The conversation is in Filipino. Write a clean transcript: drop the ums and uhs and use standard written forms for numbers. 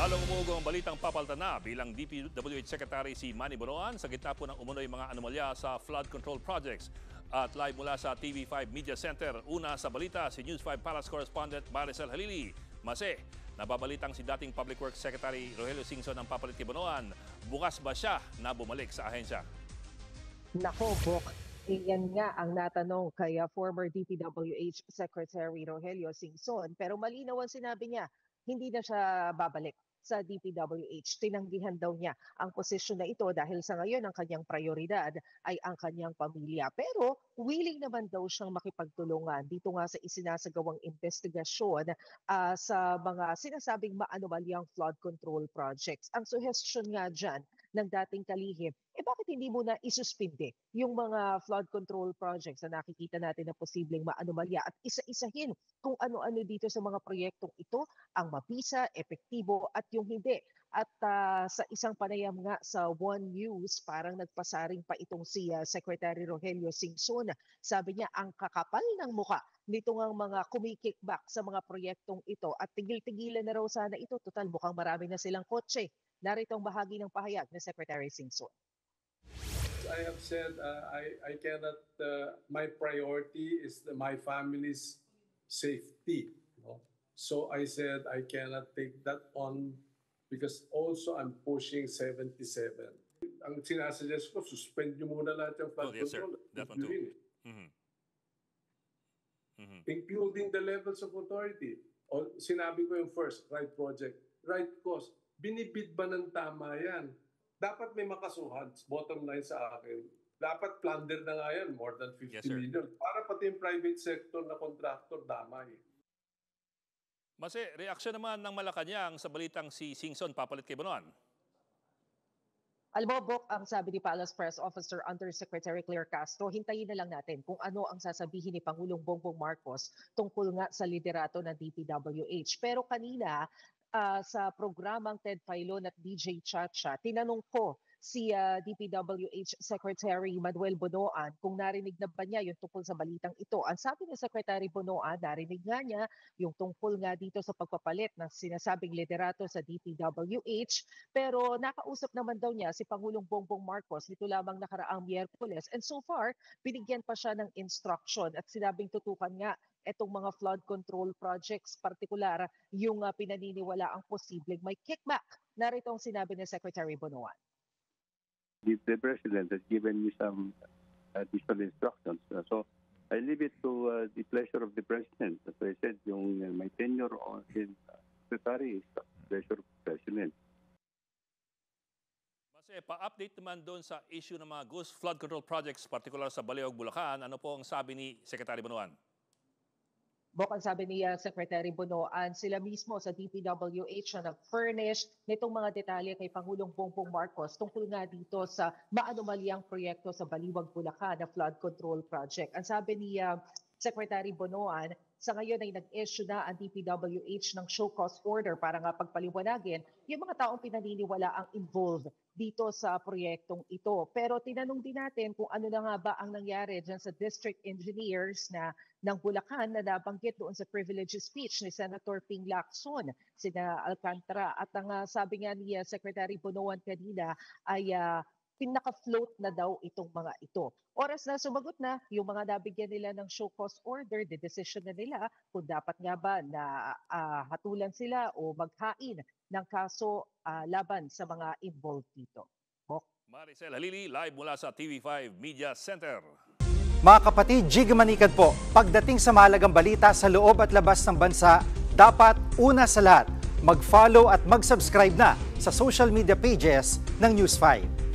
Lalong umuugong ang balitang papalitan na bilang DPWH Secretary si Manny Bonoan sa gitna po ng umunoy mga anomalya sa flood control projects. At live mula sa TV5 Media Center, una sa balita si News 5 Palace Correspondent Maricel Halili. Mase, nababalitang si dating Public Works Secretary Rogelio Singson ang papalit kay Bonoan. Bukas ba siya na bumalik sa ahensya? Nako, Bok. Iyan nga ang natanong kay former DPWH Secretary Rogelio Singson. Pero malinaw ang sinabi niya, hindi na siya babalik sa DPWH. Tinanggihan daw niya ang posisyon na ito dahil sa ngayon ang kanyang prioridad ay ang kanyang pamilya. Pero willing naman daw siyang makipagtulungan dito nga sa isinasagawang investigasyon sa mga sinasabing maanomalyang flood control projects. Ang suggestion nga dyan ng dating kalihim, bakit hindi mo na isuspinde yung mga flood control projects na nakikita natin na posibleng maanomalya at isa-isahin kung ano-ano dito sa mga proyektong ito ang mabisa, epektibo at yung hindi. At sa isang panayam nga sa One News, parang nagpasaring pa itong si Secretary Rogelio Singson. Sabi niya ang kakapal ng muka nito ngang mga kumikickback sa mga proyektong ito at tigil-tigilan na raw sana ito. Total, mukhang marami na silang kotse. Narito ang bahagi ng pahayag ni Secretary Singson. I have said I cannot, my priority is my family's safety. You know? So I said I cannot take that on because also I'm pushing 77. Ang sinasuggest ko, suspend nyo muna lahat yung flood control. That one too. Including the levels of authority. O, sinabi ko yung first, right project, right cost. Binibid ba ng tama yan? Dapat may makasuhan, bottom line sa akin. Dapat plunder na nga yan, more than 50 million. Para pati yung private sector na contractor, damay. Mase, reaksyon naman ng Malacanang sa balitang si Singson papalit kay Bonoan. Alam mo, Bok, ang sabi ni Palace Press Officer Undersecretary Claire Castro, hintayin na lang natin kung ano ang sasabihin ni Pangulong Bongbong Marcos tungkol nga sa liderato ng DPWH. Pero kanina, sa programang Ted Filon at DJ Chacha, tinanong ko si DPWH Secretary Manuel Bonoan kung narinig na ba niya yung tungkol sa balitang ito. Ang sabi ni Secretary Bonoan, narinig nga niya yung tungkol nga dito sa pagpapalit ng sinasabing liderato sa DPWH, pero nakausap naman daw niya si Pangulong Bongbong Marcos nito lamang nakaraang Miyerkules, and so far binigyan pa siya ng instruction at sinabing tutukan nga itong mga flood control projects, partikular yung pinaniniwala ang posibleng may kickback. Narito ang sinabi ni Secretary Bonoan. The President has given me some additional instructions. So I leave it to the pleasure of the President. As I said, yung my tenure on Secretary is the pleasure of the President. Mase, pa-update naman doon sa issue ng mga ghost flood control projects, particular sa Baliwag, Bulacan. Ano po ang sabi ni Secretary Bonoan? Bok, ang sabi ni Secretary Bonoan, sila mismo sa DPWH na nag-furnish nitong mga detalye kay Pangulong Bongbong Marcos tungkol nga dito sa maanomalyang proyekto sa Baliwag, Bulacan na flood control project. Ang sabi ni Secretary Bonoan, sa ngayon ay nag-issue na ang DPWH ng show cause order para nga pagpaliwanagin yung mga taong pinaniniwala ang involved dito sa proyektong ito. Pero tinanong din natin kung ano na nga ba ang nangyari dyan sa district engineers ng Bulacan na nabanggit doon sa privilege speech ni Senator Ping Lacson, sina Alcantara. At ang sabi nga ni Secretary Bonoan kanina ay pinaka-float na daw itong mga ito. Oras na sumagot na yung mga nabigyan nila ng show cause order, the decision na nila kung dapat nga ba na hatulan sila o maghain ng kaso laban sa mga involved dito. Bok. Maricel Halili, live mula sa TV5 Media Center. Mga kapatid, Jig Manikad po, pagdating sa mahalagang balita sa loob at labas ng bansa, dapat una sa lahat, mag-follow at mag-subscribe na sa social media pages ng News 5.